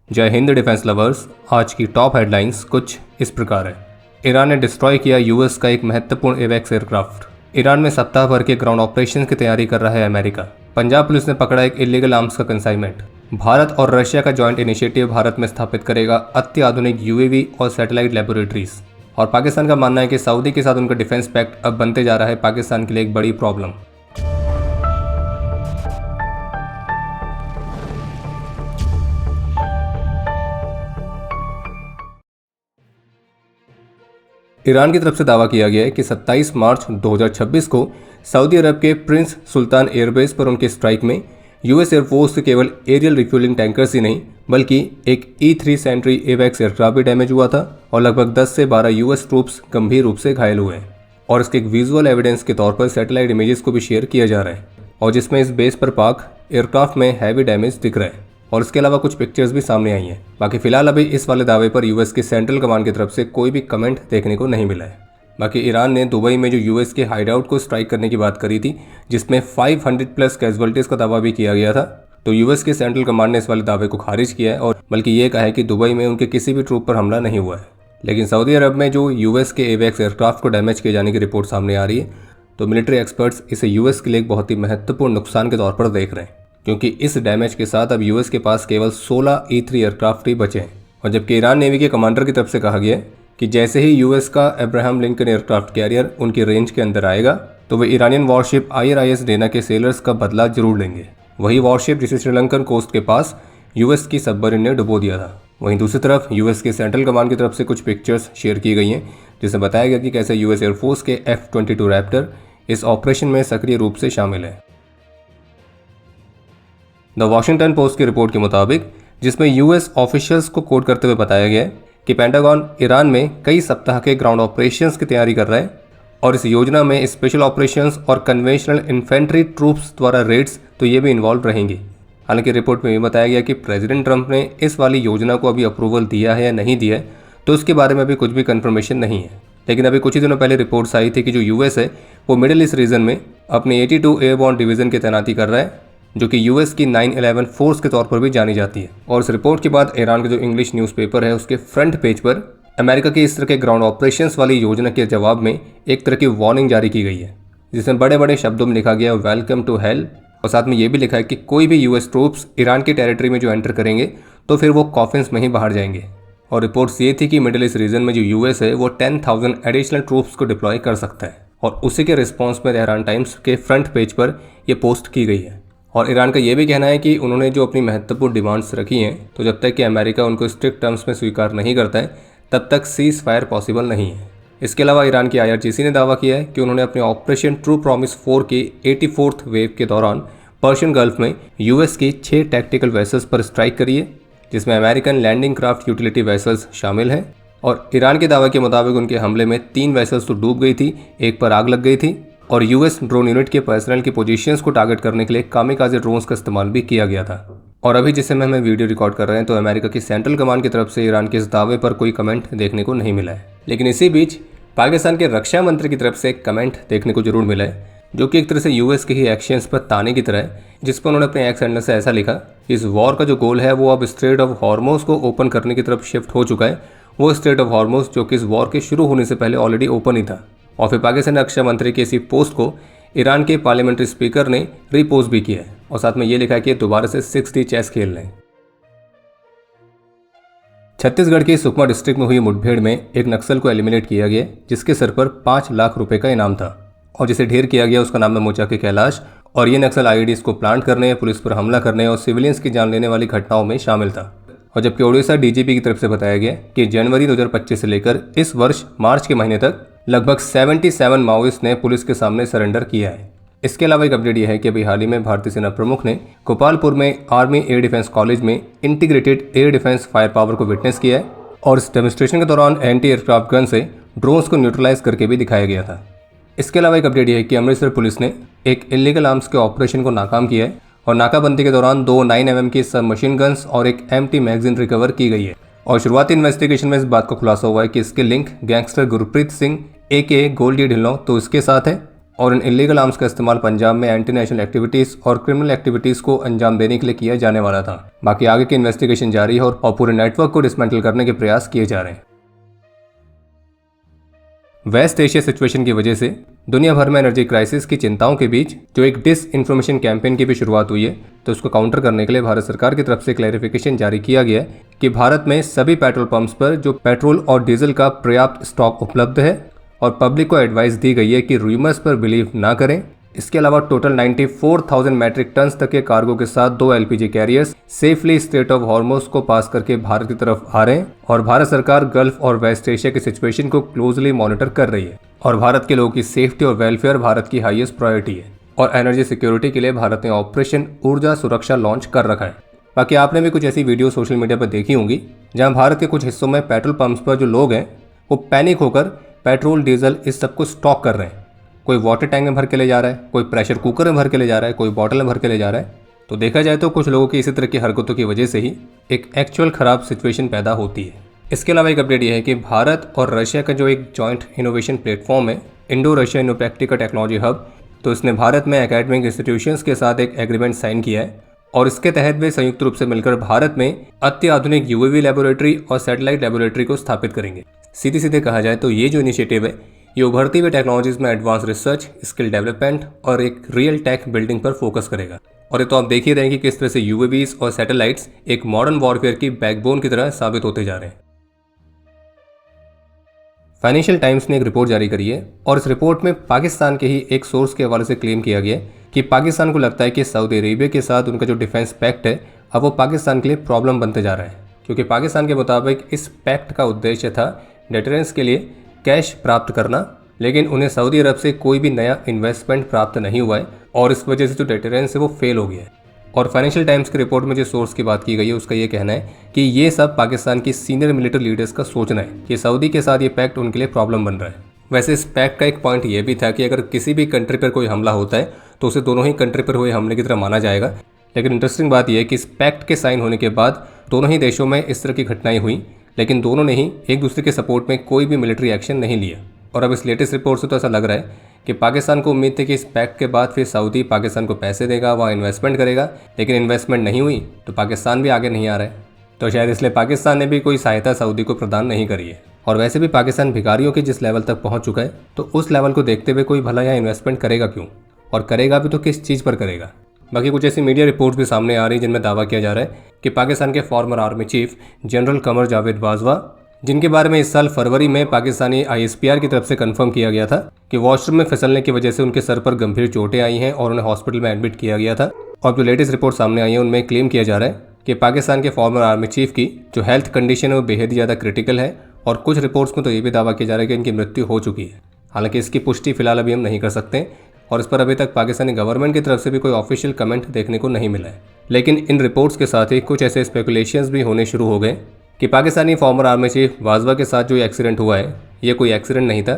जय Hind defence lovers. आज की टॉप हेडलाइंस कुछ इस प्रकार है। ईरान ने डिस्ट्रॉय किया यूएस का एक महत्वपूर्ण एवेक्स एयरक्राफ्ट। ईरान में सप्ताह भर के ग्राउंड ऑपरेशन की तैयारी कर रहा है अमेरिका। पंजाब पुलिस ने पकड़ा एक इलीगल आर्म्स का कंसाइनमेंट। भारत और रशिया का जॉइंट इनिशिएटिव भारत में स्थापित करेगा अत्याधुनिक यूएवी और सैटेलाइट लेबोरेटरीज। और पाकिस्तान का मानना है कि सऊदी के साथ उनका डिफेंस पैक्ट अब बनते जा रहा है पाकिस्तान के लिए एक बड़ी प्रॉब्लम। ईरान की तरफ से दावा किया गया है कि 27 मार्च 2026 को सऊदी अरब के प्रिंस सुल्तान एयरबेस पर उनके स्ट्राइक में यूएस एयरफोर्स के केवल एरियल रिफ्यूलिंग टैंकर्स ही नहीं बल्कि एक E-3 सेंट्री एवेक्स एयरक्राफ्ट भी डैमेज हुआ था और लगभग 10 से 12 यूएस ट्रूप्स गंभीर रूप से घायल हुए हैं। और इसके एक विजुअल एविडेंस के तौर पर सैटेलाइट इमेजेस को भी शेयर किया जा रहा है और जिसमें इस बेस पर पाक एयरक्राफ्ट में हैवी डैमेज दिख रहा है और इसके अलावा कुछ पिक्चर्स भी सामने आई हैं। बाकी फिलहाल अभी इस वाले दावे पर यूएस के सेंट्रल कमांड की तरफ से कोई भी कमेंट देखने को नहीं मिला है। बाकी ईरान ने दुबई में जो यूएस के हाइडआउट को स्ट्राइक करने की बात करी थी जिसमें 500 प्लस कैजुअलिटीज का दावा भी किया गया था, तो यूएस के सेंट्रल कमांड ने इस वाले दावे को खारिज किया है और बल्कि ये कहा है कि दुबई में उनके किसी भी ट्रूप पर हमला नहीं हुआ है। लेकिन सऊदी अरब में जो यूएस के एवेक्स एयरक्राफ्ट को डैमेज किए जाने की रिपोर्ट सामने आ रही है, तो मिलिट्री एक्सपर्ट्स इसे यूएस के लिए एक बहुत ही महत्वपूर्ण नुकसान के तौर पर देख रहे हैं, क्योंकि इस डैमेज के साथ अब यूएस के पास केवल 16 E-3 एयरक्राफ्ट ही बचे हैं। और जबकि ईरान नेवी के कमांडर की तरफ से कहा गया है कि जैसे ही यूएस का अब्राहम लिंकन एयरक्राफ्ट कैरियर उनकी रेंज के अंदर आएगा तो वे ईरानियन वॉरशिप IRIS डेना के सेलर्स का बदला जरूर लेंगे। वही वॉरशिप जिसे श्रीलंकन कोस्ट के पास यूएस की सबमरीन ने डुबो दिया था। वहीं दूसरी तरफ यूएस के सेंट्रल कमांड की तरफ से कुछ पिक्चर्स शेयर की गई हैं जिसमें बताया गया कि कैसे यूएस एयरफोर्स के F-22 रैप्टर इस ऑपरेशन में सक्रिय रूप से शामिल है। द वॉशिंगटन पोस्ट की रिपोर्ट के मुताबिक, जिसमें यूएस ऑफिशियल्स को कोट करते हुए बताया गया है कि पेंटागन ईरान में कई सप्ताह के ग्राउंड ऑपरेशंस की तैयारी कर रहा है और इस योजना में स्पेशल ऑपरेशंस और कन्वेंशनल इन्फेंट्री ट्रूप्स द्वारा रेड्स तो ये भी इन्वॉल्व रहेंगी। हालांकि रिपोर्ट में भी बताया गया कि प्रेसिडेंट ट्रंप ने इस वाली योजना को अभी अप्रूवल दिया है या नहीं दिया है, तो उसके बारे में अभी कुछ भी कंफर्मेशन नहीं है। लेकिन अभी कुछ ही दिनों पहले रिपोर्ट्स आई थी कि जो यूएस है वो मिडिल ईस्ट रीजन में अपनी 82 एयरबॉर्न डिवीजन की तैनाती कर रहा है, जो कि यूएस की 9/11 फोर्स के तौर पर भी जानी जाती है। और इस रिपोर्ट के बाद ईरान का जो इंग्लिश न्यूज़पेपर है उसके फ्रंट पेज पर अमेरिका की इस तरह के ग्राउंड ऑपरेशंस वाली योजना के जवाब में एक तरह की वार्निंग जारी की गई है, जिसमें बड़े बड़े शब्दों में लिखा गया वेलकम टू हेल, और साथ में ये भी लिखा है कि कोई भी यूएस ट्रूप्स ईरान की टेरिटरी में जो एंटर करेंगे तो फिर वो कॉफिन्स में ही बाहर जाएंगे। और रिपोर्ट्स ये थी कि मिडिल ईस्ट रीजन में जो यूएस है वो 10,000 एडिशनल ट्रूप्स को डिप्लॉय कर सकता है, और उसी के रिस्पॉन्स में तेहरान टाइम्स के फ्रंट पेज पर यह पोस्ट की गई है। और ईरान का ये भी कहना है कि उन्होंने जो अपनी महत्वपूर्ण डिमांड्स रखी हैं, तो जब तक कि अमेरिका उनको स्ट्रिक्ट टर्म्स में स्वीकार नहीं करता है तब तक सीज फायर पॉसिबल नहीं है। इसके अलावा ईरान की IRGC ने दावा किया है कि उन्होंने अपने ऑपरेशन ट्रू प्रॉमिस 4 की 84th वेव के दौरान पर्शियन गल्फ में यूएस की 6 टैक्टिकल वेसल्स पर स्ट्राइक करी है, जिसमें American landing craft utility vessels शामिल हैं। और ईरान के दावे के मुताबिक उनके हमले में 3 वेसल्स तो डूब गई थी, एक पर आग लग गई थी, और यूएस ड्रोन यूनिट के पर्सनल की पोजीशंस को टारगेट करने के लिए कामिकाज़े ड्रोन्स का इस्तेमाल भी किया गया था। और अभी जिस समय हमें वीडियो रिकॉर्ड कर रहे हैं तो अमेरिका की सेंट्रल कमांड की तरफ से ईरान के इस दावे पर कोई कमेंट देखने को नहीं मिला है। लेकिन इसी बीच पाकिस्तान के रक्षा मंत्री की तरफ से एक कमेंट देखने को जरूर मिला है, जो कि एक तरह से यूएस के ही एक्शंस पर ताने की तरह है, जिस पर उन्होंने अपने एक्स हैंडल से ऐसा लिखा, इस वॉर का जो गोल है वो अब स्ट्रेट ऑफ हॉर्मोज को ओपन करने की तरफ शिफ्ट हो चुका है। वो स्ट्रेट ऑफ हॉर्मोज जो कि इस वॉर के शुरू होने से पहले ऑलरेडी ओपन ही था। और फिर पाकिस्तान रक्षा मंत्री के इसी पोस्ट को ईरान के पार्लियामेंट्री स्पीकर ने रीपोस्ट भी किया है और साथ में ये लिखा है कि दोबारा से 6D चेस खेल लें। छत्तीसगढ़ के सुकमा डिस्ट्रिक्ट में हुई मुठभेड़ में एक नक्सल को एलिमिनेट किया गया, जिसके सर पर 5 लाख रुपए का इनाम था और जिसे ढेर किया गया उसका नाम है मोचा के कैलाश। और ये नक्सल IEDs को प्लांट करने, पुलिस पर हमला करने और सिविलियंस की जान लेने वाली घटनाओं में शामिल था। और जबकि ओडिशा DGP की तरफ से बताया गया कि जनवरी 2025 से लेकर इस वर्ष मार्च के महीने तक लगभग 77 माओइस्ट ने पुलिस के सामने सरेंडर किया है। इसके अलावा एक अपडेट यह है कि अभी हाल ही में भारतीय सेना प्रमुख ने गोपालपुर में आर्मी एयर डिफेंस कॉलेज में integrated air defence fire power को विटनेस किया है और इस डेमोन्स्ट्रेशन के दौरान एंटी एयरक्राफ्ट गन से ड्रोन्स को न्यूट्रलाइज करके भी दिखाया गया था। इसके अलावा एक अपडेट यह है कि अमृतसर पुलिस ने एक इलीगल आर्म्स के ऑपरेशन को नाकाम किया है और नाकाबंदी के दौरान 2 9mm की सब मशीन गन्स और एक एम्प्टी मैगजीन रिकवर की गई है। और शुरुआती इन्वेस्टिगेशन में इस बात का खुलासा हुआ है कि इसके link gangster Gurpreet Singh AKA Goldy Dhillon तो इसके साथ है, और इन इलीगल आर्म्स का इस्तेमाल पंजाब में एंटी नेशनल एक्टिविटीज़ और क्रिमिनल एक्टिविटीज़ को अंजाम देने के लिए किया जाने वाला था। बाकी आगे की इन्वेस्टिगेशन जारी है और पूरे नेटवर्क को डिसमेंटल करने के प्रयास किए जा रहे हैं। वेस्ट एशिया सिचुएशन की वजह से दुनिया भर में एनर्जी क्राइसिस की चिंताओं के बीच जो एक डिस इन्फॉर्मेशन कैंपेन की भी शुरुआत हुई है, तो उसको काउंटर करने के लिए भारत सरकार की तरफ से क्लैरिफिकेशन जारी किया गया है कि भारत में सभी पेट्रोल पंप्स पर जो पेट्रोल और डीजल का पर्याप्त स्टॉक उपलब्ध है और पब्लिक को एडवाइस दी गई है कि रूमर्स पर बिलीव ना करें। इसके अलावा टोटल 94,000 मैट्रिक टन तक के कार्गो के साथ 2 LPG carriers safely straight of Hormuz को पास करके भारत की तरफ आ रहे हैं और भारत सरकार गल्फ और वेस्ट एशिया की सिचुएशन को क्लोजली मॉनिटर कर रही है और भारत के लोगों की सेफ्टी और वेलफेयर भारत की हाईएस्ट प्रायोरिटी है और एनर्जी सिक्योरिटी के लिए भारत ने ऑपरेशन ऊर्जा सुरक्षा लॉन्च कर रखा है। बाकी आपने भी कुछ ऐसी वीडियो सोशल मीडिया पर देखी होंगी जहां भारत के कुछ हिस्सों में पेट्रोल पंप्स पर जो लोग हैं वो पैनिक होकर पेट्रोल डीजल इस सब को स्टॉक कर रहे हैं। कोई वाटर टैंक में भर के ले जा रहा है, कोई प्रेशर कुकर में भर के ले जा रहा है, कोई बॉटल में भर के ले जा रहा है। तो देखा जाए तो कुछ लोगों की इसी तरह की हरकतों की वजह से ही एक एक्चुअल खराब सिचुएशन पैदा होती है। इसके अलावा एक अपडेट यह है कि भारत और रशिया का जो एक जॉइंट इनोवेशन प्लेटफॉर्म है, इंडो रशिया इनोप्रैक्टिका टेक्नोलॉजी हब, तो इसने भारत में एकेडमिक इंस्टीट्यूशंस के साथ एक एग्रीमेंट साइन किया है और इसके तहत वे संयुक्त रूप से मिलकर भारत में अत्याधुनिक यूएवी लेबोरेटरी और सैटेलाइट लेबोरेटरी को स्थापित करेंगे। सीधे सीधे कहा जाए तो ये जो इनिशिएटिव है ये उभरती हुई टेक्नोलॉजीज में एडवांस रिसर्च, स्किल डेवलपमेंट और एक रियल टेक बिल्डिंग पर फोकस करेगा। और ये तो आप देख ही रहे हैं कि किस तरह से यूएवीज और सैटेलाइट्स एक मॉडर्न वॉरफेयर की बैकबोन की तरह साबित होते जा रहे हैं। फाइनेंशियल टाइम्स ने एक रिपोर्ट जारी करी है और इस रिपोर्ट में पाकिस्तान के ही एक सोर्स के हवाले से क्लेम किया गया कि पाकिस्तान को लगता है कि सऊदी अरेबिया के साथ उनका जो डिफेंस पैक्ट है अब वो पाकिस्तान के लिए प्रॉब्लम बनते जा रहा है, क्योंकि पाकिस्तान के मुताबिक इस पैक्ट का उद्देश्य था डिटरेंस के लिए कैश प्राप्त करना, लेकिन उन्हें सऊदी अरब से कोई भी नया इन्वेस्टमेंट प्राप्त नहीं हुआ है और इस वजह से जो डिटरेंस है वो फेल हो गया है। और फाइनेंशियल टाइम्स की रिपोर्ट में जो सोर्स की बात की गई है उसका ये कहना है कि ये सब पाकिस्तान की सीनियर मिलिट्री लीडर्स का सोचना है कि सऊदी के साथ ये पैक्ट उनके लिए प्रॉब्लम बन रहा है। वैसे इस पैक्ट का एक पॉइंट ये भी था कि अगर किसी भी कंट्री पर कोई हमला होता है तो उसे दोनों ही कंट्री पर हुए हमले की तरह माना जाएगा। लेकिन इंटरेस्टिंग बात यह है कि इस पैक्ट के साइन होने के बाद दोनों ही देशों में इस तरह की घटनाएं हुई, लेकिन दोनों ने ही एक दूसरे के सपोर्ट में कोई भी मिलिट्री एक्शन नहीं लिया। और अब इस लेटेस्ट रिपोर्ट से तो ऐसा लग रहा है कि पाकिस्तान को उम्मीद थी कि इस पैक्ट के बाद फिर सऊदी पाकिस्तान को पैसे देगा, वहाँ इन्वेस्टमेंट करेगा, लेकिन इन्वेस्टमेंट नहीं हुई तो पाकिस्तान भी आगे नहीं आ रहा है। तो शायद इसलिए पाकिस्तान ने भी कोई सहायता सऊदी को प्रदान नहीं करी है। और वैसे भी पाकिस्तान भिखारियों के जिस लेवल तक पहुँच चुका है तो उस लेवल को देखते हुए कोई भला यहाँ इन्वेस्टमेंट करेगा क्यों, और करेगा भी तो किस चीज़ पर करेगा। बाकी कुछ ऐसी मीडिया रिपोर्ट्स भी सामने आ रही जिनमें दावा किया जा रहा है कि पाकिस्तान के farmer army chief general Qamar Javed Bajwa, जिनके बारे में इस साल फरवरी में पाकिस्तानी आईएसपीआर की तरफ से कंफर्म किया गया था कि वॉशरूम में फिसलने की वजह से उनके सर पर गंभीर चोटें आई हैं और उन्हें हॉस्पिटल में एडमिट किया गया था। और जो लेटेस्ट रिपोर्ट सामने आई है उनमें क्लेम किया जा रहा है कि पाकिस्तान के फॉर्मर आर्मी चीफ की जो हेल्थ कंडीशन है वो बेहद ही ज़्यादा क्रिटिकल है और कुछ रिपोर्ट्स में तो ये भी दावा किया जा रहा है कि इनकी मृत्यु हो चुकी है। हालांकि इसकी पुष्टि फिलहाल अभी हम नहीं कर सकते और इस पर अभी तक पाकिस्तानी गवर्नमेंट की तरफ से भी कोई ऑफिशियल कमेंट देखने को नहीं मिला है। लेकिन इन रिपोर्ट्स के साथ ही कुछ ऐसे स्पेकुलेशंस भी होने शुरू हो गए कि Pakistani farmer army chief Bajwa के साथ जो एक्सीडेंट हुआ है ये कोई एक्सीडेंट नहीं था,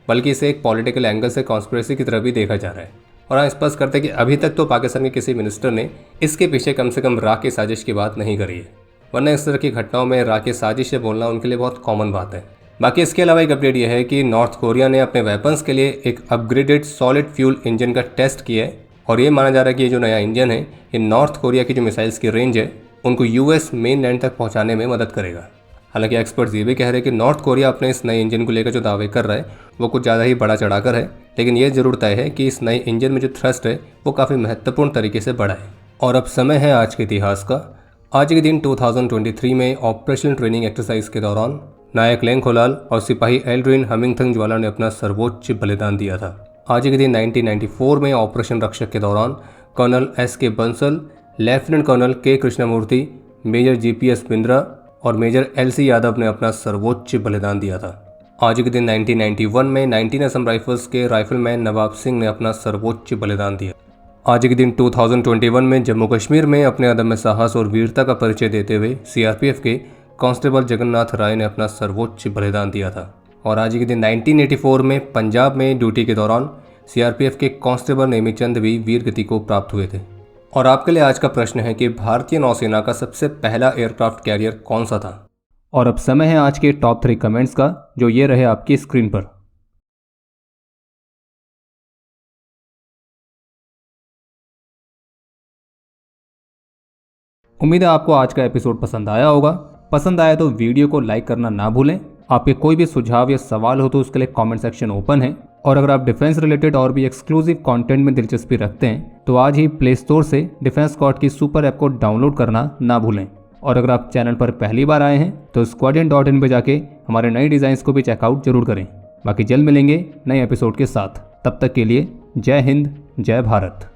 बल्कि इसे एक पॉलिटिकल एंगल से कॉन्स्पिरेसी की तरफ भी देखा जा रहा है। और हाँ, स्पष्ट करते हैं कि अभी तक तो पाकिस्तान के किसी मिनिस्टर ने इसके पीछे कम से कम राह की साजिश की बात नहीं करी है, वरना इस तरह की घटनाओं में राह की साजिश से बोलना उनके लिए बहुत कॉमन बात है। बाकी इसके अलावा एक अपडेट यह है कि नॉर्थ कोरिया ने अपने वेपन्स के लिए एक अपग्रेडेड सॉलिड फ्यूल इंजन का टेस्ट किया है और ये माना जा रहा है कि ये जो नया इंजन है ये नॉर्थ कोरिया की जो मिसाइल्स की रेंज है उनको यूएस मेन लैंड तक पहुंचाने में मदद करेगा। हालांकि एक्सपर्ट्स ये भी कह रहे हैं कि नॉर्थ कोरिया अपने इस नए इंजन को लेकर जो दावे कर रहा है वो कुछ ज़्यादा ही बड़ा चढ़ाकर है, लेकिन ये जरूर तय है कि इस नए इंजन में जो थ्रस्ट है वो काफ़ी महत्वपूर्ण तरीके से बड़ा है। और अब समय है आज के इतिहास का। आज के दिन 2023 में ऑपरेशनल ट्रेनिंग एक्सरसाइज के दौरान नायक लेंगखोलाल और सिपाही एल्ड्रिन हमिंगथंग ज्वाला ने अपना सर्वोच्च बलिदान दिया था। आज के दिन 1994 में ऑपरेशन रक्षक के दौरान colonel S K. Bansal, lieutenant colonel K. Krishnamurthy, major GPS. Bindra और मेजर एल.सी. यादव ने अपना सर्वोच्च बलिदान दिया था। आज के दिन 1991 में 19 असम राइफल्स के राइफलमैन नवाब सिंह ने अपना सर्वोच्च बलिदान दिया। आज के दिन 2021 में जम्मू कश्मीर में अपने अदम्य साहस और वीरता का परिचय देते हुए सीआरपीएफ के कांस्टेबल जगन्नाथ राय ने अपना सर्वोच्च बलिदान दिया था। और आज के दिन 1984 में पंजाब में ड्यूटी के दौरान सीआरपीएफ के कांस्टेबल नेमीचंद भी वीर गति को प्राप्त हुए थे। और आपके लिए आज का प्रश्न है कि भारतीय नौसेना का सबसे पहला एयरक्राफ्ट कैरियर कौन सा था। और अब समय है आज के टॉप 3 कमेंट्स का, जो ये रहे आपकी स्क्रीन पर। उम्मीद है आपको आज का एपिसोड पसंद आया होगा। पसंद आया तो वीडियो को लाइक करना ना भूलें। आपके कोई भी सुझाव या सवाल हो तो उसके लिए कमेंट सेक्शन ओपन है। और अगर आप डिफेंस रिलेटेड और भी एक्सक्लूसिव कंटेंट में दिलचस्पी रखते हैं तो आज ही प्ले स्टोर से डिफेंस स्क्वाड की सुपर ऐप को डाउनलोड करना ना भूलें। और अगर आप चैनल पर पहली बार आए हैं तो squadron.in पे जाके हमारे नए डिज़ाइंस को भी चेकआउट जरूर करें। बाकी जल्द मिलेंगे नए एपिसोड के साथ। तब तक के लिए जय हिंद, जय भारत।